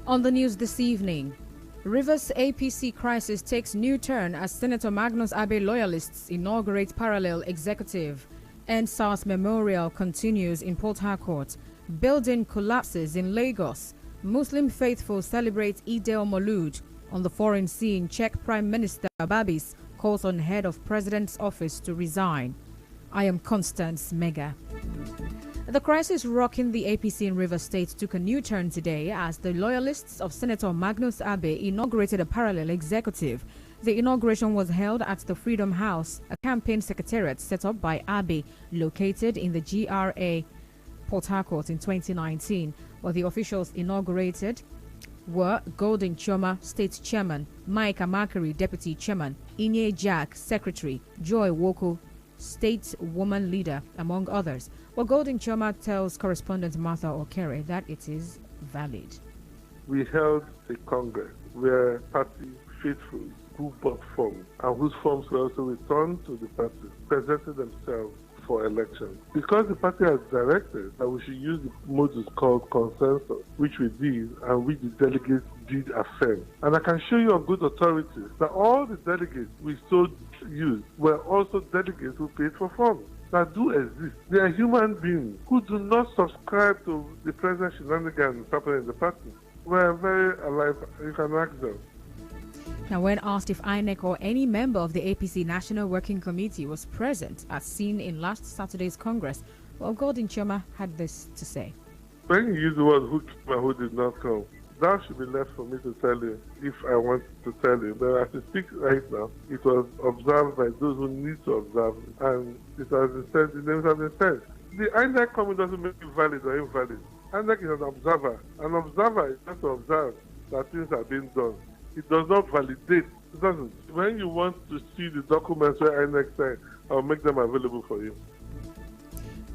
On the news this evening, Rivers APC crisis takes new turn as Senator Magnus Abe loyalists inaugurate parallel executive. NSAS memorial continues in Port Harcourt. Building collapses in Lagos. Muslim faithful celebrate Eid al-Maulud. On the foreign scene, Czech Prime Minister Babis calls on head of president's office to resign. I am Constance Mega. The crisis rocking the APC in Rivers State took a new turn today as the loyalists of Senator Magnus Abe inaugurated a parallel executive. The inauguration was held at the Freedom House, a campaign secretariat set up by Abe, located in the GRA Port Harcourt in 2019. But the officials inaugurated were Golden Choma, State Chairman, Mike Amakari, Deputy Chairman, Inye Jack, Secretary, Joy Woko, State Woman Leader, among others. Well, Golden Choma tells correspondent Martha Okere that it is valid. We held a congress where party faithful who bought forms and whose forms were also returned to the party presented themselves for election. Because the party has directed that we should use the modus called consensus, which we did and which the delegates did affirm. And I can show you on good authority that all the delegates we so used were also delegates who paid for forms that do exist. They are human beings who do not subscribe to the present shenanigans happening in the party. We are very alive. You can ask them. Now, when asked if INEC or any member of the APC National Working Committee was present, as seen in last Saturday's Congress, well, Golden Choma had this to say. When you use the word who came and who did not come, that should be left for me to tell you if I want to tell you. But as we speak right now, it was observed by those who need to observe it, and it has been said, the names have been said. The INEC committee doesn't make it valid or invalid. INEC is an observer. An observer is just to observe that things are being done. It does not validate. It doesn't. When you want to see the documents where INEC signed, I'll make them available for you.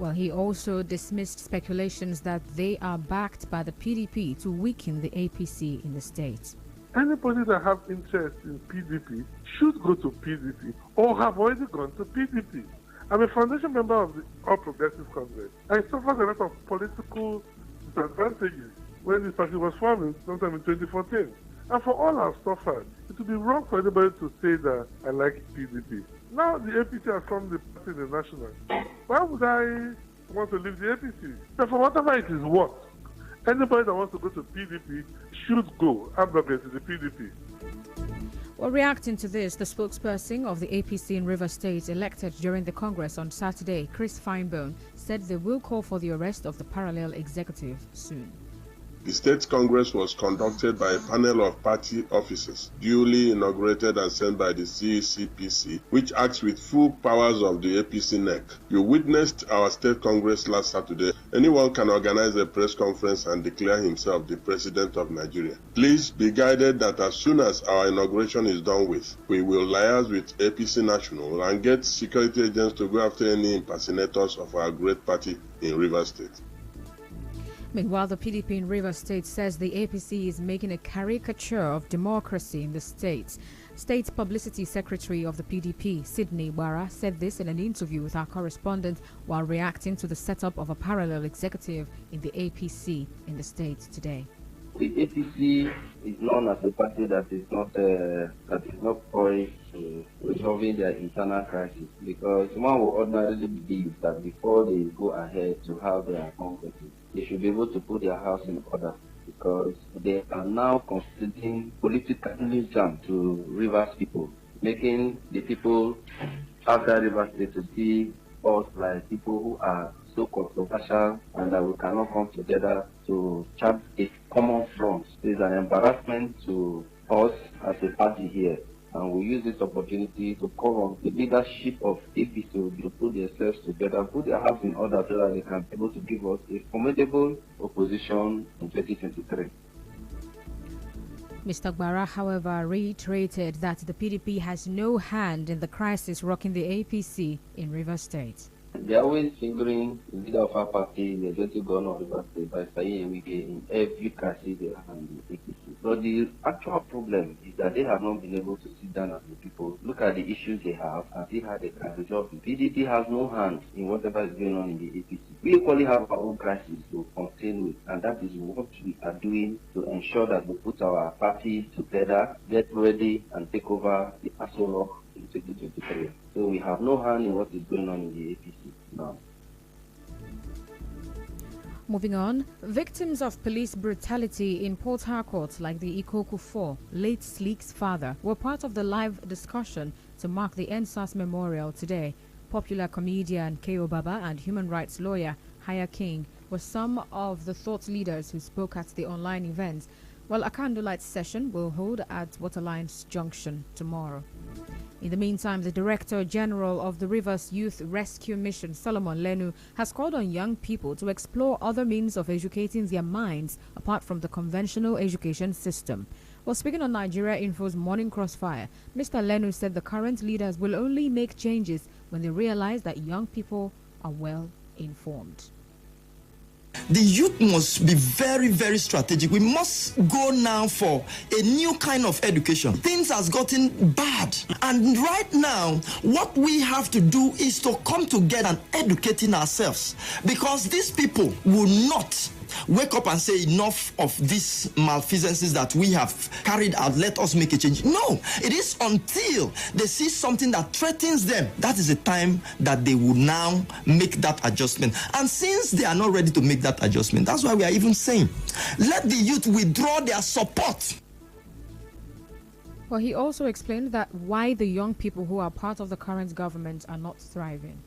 Well, he also dismissed speculations that they are backed by the PDP to weaken the APC in the state. Anybody that have interest in PDP should go to PDP or have already gone to PDP. I'm a foundation member of the All Progressive Congress. I suffered a lot of political disadvantages when this party was formed sometime in 2014. And for all I've suffered, it would be wrong for anybody to say that I like PDP. Now the APC has formed the party in the national. Why would I want to leave the APC? But for whatever it is worth, anybody that wants to go to PDP should go. I'm not going to the PDP. Well, reacting to this, the spokesperson of the APC in Rivers State, elected during the Congress on Saturday, Chris Finebone, said they will call for the arrest of the parallel executive soon. The State Congress was conducted by a panel of party officers, duly inaugurated and sent by the CECPC, which acts with full powers of the APC NEC. You witnessed our State Congress last Saturday. Anyone can organize a press conference and declare himself the President of Nigeria. Please be guided that as soon as our inauguration is done with, we will liaise with APC National and get security agents to go after any impersonators of our great party in Rivers State. Meanwhile, the PDP in Rivers State says the APC is making a caricature of democracy in the state. State Publicity Secretary of the PDP, Sydney Wara, said this in an interview with our correspondent while reacting to the setup of a parallel executive in the APC in the state today. The APC is known as a party that is not poised to resolving their internal crisis, because one will ordinarily believe that before they go ahead to have their congresses, they should be able to put their house in order, because they are now constituting politically jam to Rivers people, making the people outside Rivers State to see us like people who are so controversial and that we cannot come together to chart a common front. It is an embarrassment to us as a party here, and we use this opportunity to call on the leadership of APC to put themselves together, put their house in order so that they can be able to give us a formidable opposition in 2023. Mr. Gbara, however, reiterated that the PDP has no hand in the crisis rocking the APC in Rivers State. They are always fingering the leader of our party, the executive governor of Rivers State, by saying in every crisis they are in the APC. But the actual problem is that they have not been able to sit down as the people, look at the issues they have, and see how they can resolve it. PDP has no hand in whatever is going on in the APC. We equally have our own crisis to contend with, and that is what we are doing to ensure that we put our party together, get ready, and take over the Aso Rock in 2023. So we have no hand in what is going on in the APC now. Moving on, victims of police brutality in Port Harcourt, like the Ikoku 4, late Sleek's father, were part of the live discussion to mark the NSAS memorial today. Popular comedian K.O. Baba and human rights lawyer Haya King were some of the thought leaders who spoke at the online event, while a candlelight session will hold at Waterlines Junction tomorrow. In the meantime, the Director General of the Rivers Youth Rescue Mission, Solomon Lenu, has called on young people to explore other means of educating their minds apart from the conventional education system. While speaking on Nigeria Info's Morning Crossfire, Mr. Lenu said the current leaders will only make changes when they realize that young people are well informed. The youth must be very, very strategic. We must go now for a new kind of education. Things has gotten bad. And right now, what we have to do is to come together and educating ourselves. Because these people will not wake up and say enough of these malfeasances that we have carried out, let us make a change. No, it is until they see something that threatens them, that is the time that they will now make that adjustment. And since they are not ready to make that adjustment, that's why we are even saying, let the youth withdraw their support. Well, he also explained that why the young people who are part of the current government are not thriving.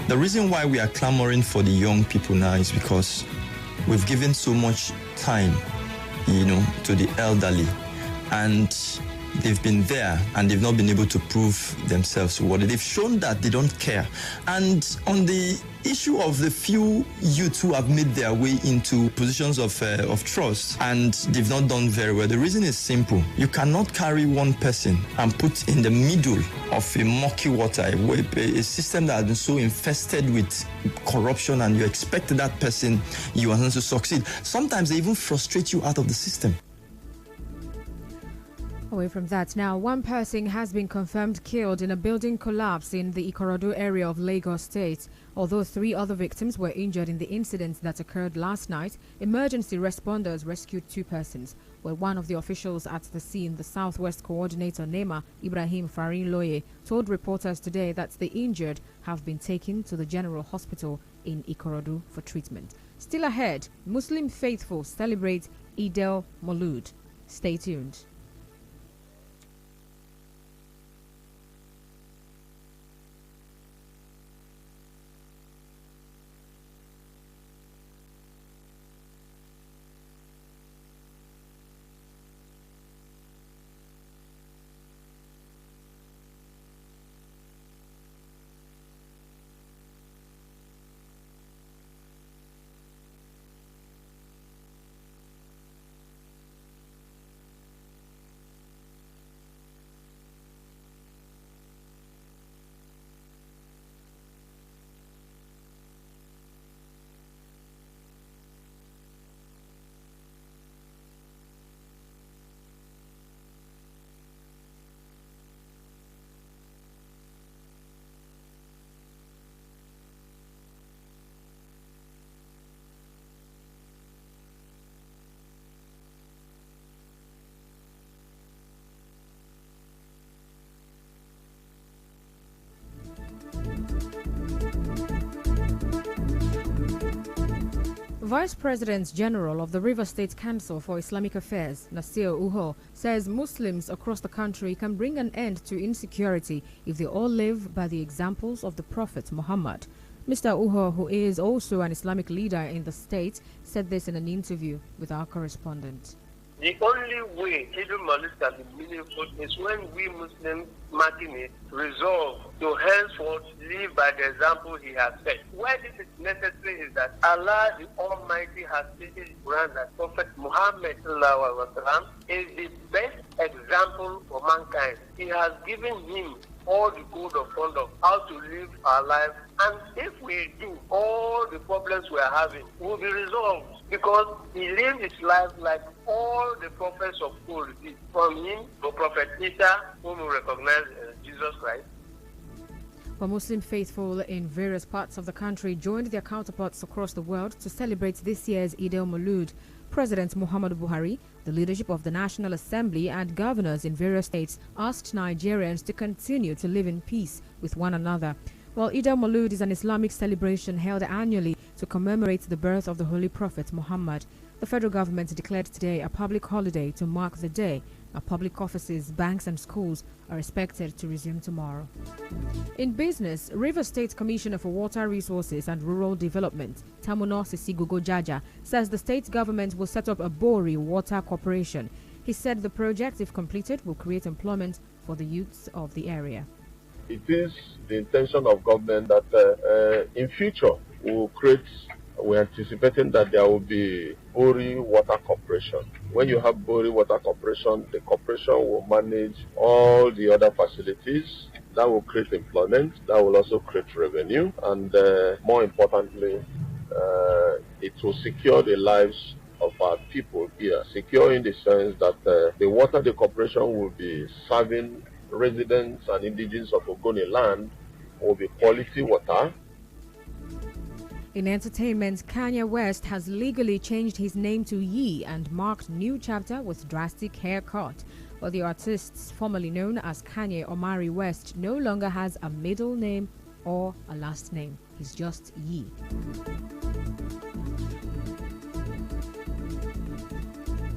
The reason why we are clamoring for the young people now is because we've given so much time, to the elderly, and they've been there and they've not been able to prove themselves worthy. They've shown that they don't care. And on the issue of the few youths who have made their way into positions of trust and they've not done very well, the reason is simple. You cannot carry one person and put in the middle of a murky water, a system that has been so infested with corruption, and you expect that person you want to succeed. Sometimes they even frustrate you out of the system. Away from that, now one person has been confirmed killed in a building collapse in the Ikorodu area of Lagos State. Although 3 other victims were injured in the incident that occurred last night, emergency responders rescued 2 persons. Well, one of the officials at the scene, the Southwest Coordinator Nema Ibrahim Farin-Loye, told reporters today that the injured have been taken to the General Hospital in Ikorodu for treatment. Still ahead, Muslim faithful celebrate Eid al-Maulud. Stay tuned. Vice President General of the River State Council for Islamic Affairs, Nasir Uho, says Muslims across the country can bring an end to insecurity if they all live by the examples of the Prophet Muhammad. Mr. Uho, who is also an Islamic leader in the state, said this in an interview with our correspondent. The only way Eid al-Maulud can be meaningful is when we Muslims marking it resolve to henceforth live by the example he has set. Why this is necessary is that Allah the Almighty has stated in the Quran that Prophet Muhammad is the best example for mankind. He has given him all the code of conduct, how to live our life, and if we do, all the problems we are having will be resolved, because he lived his life like all the prophets of old did, from him to Prophet Isa, whom we recognize as Jesus Christ. For Muslim faithful in various parts of the country joined their counterparts across the world to celebrate this year's Eid al-Maulud. President Muhammadu Buhari, the leadership of the National Assembly and governors in various states asked Nigerians to continue to live in peace with one another. Well, Eid al-Maulud is an Islamic celebration held annually to commemorate the birth of the Holy Prophet Muhammad. The federal government declared today a public holiday to mark the day. Our public offices, banks and schools are expected to resume tomorrow. In business, Rivers State Commissioner for Water Resources and Rural Development, Tamuno Sisigogo Jaja, says the state government will set up a Bori Water Corporation. He said the project, if completed, will create employment for the youths of the area. It is the intention of government that in future we're anticipating that there will be Bori Water Corporation. When you have Bori Water Corporation, the corporation will manage all the other facilities. That will create employment. That will also create revenue. And more importantly, it will secure the lives of our people here. Secure in the sense that the water the corporation will be serving residents and indigenes of Ogoni land will be quality water. In entertainment, Kanye West has legally changed his name to Ye and marked new chapter with drastic haircut. While the artist formerly known as Kanye Omari West no longer has a middle name or a last name. He's just Ye.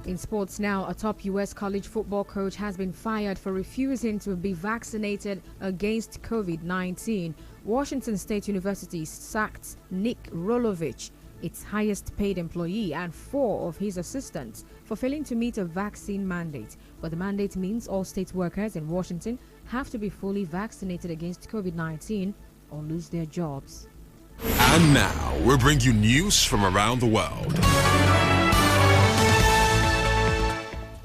In sports now, a top U.S. college football coach has been fired for refusing to be vaccinated against COVID-19. Washington State University sacked Nick Rolovich, its highest paid employee, and 4 of his assistants for failing to meet a vaccine mandate. But the mandate means all state workers in Washington have to be fully vaccinated against COVID-19 or lose their jobs. And now, we'll bring you news from around the world.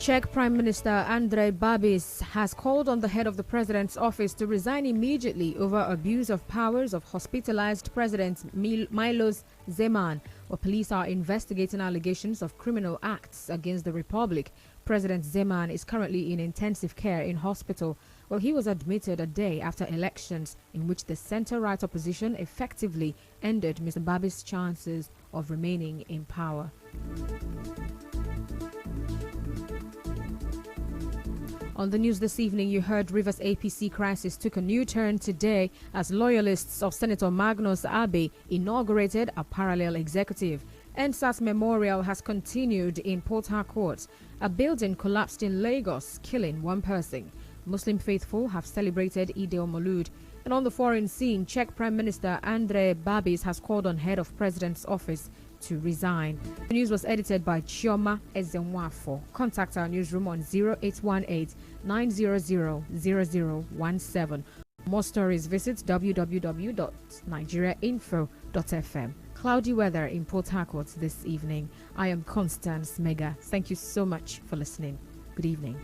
Czech Prime Minister Andrej Babiš has called on the head of the president's office to resign immediately over abuse of powers of hospitalized President Milos Zeman, where police are investigating allegations of criminal acts against the republic. President Zeman is currently in intensive care in hospital. Well, he was admitted a day after elections in which the center-right opposition effectively ended Mr. Babiš's chances of remaining in power. On the news this evening, you heard Rivers APC crisis took a new turn today as loyalists of Senator Magnus Abe inaugurated a parallel executive. NSAS memorial has continued in Port Harcourt. A building collapsed in Lagos, killing 1 person. Muslim faithful have celebrated Eid al-Maulud. And on the foreign scene, Czech Prime Minister Andrej Babiš has called on head of president's office to resign. The news was edited by Chioma Ezenwafo. Contact our newsroom on 0818 900 0017. More stories, visit www.nigeriainfo.fm. Cloudy weather in Port Harcourt this evening. I am Constance Mega. Thank you so much for listening. Good evening.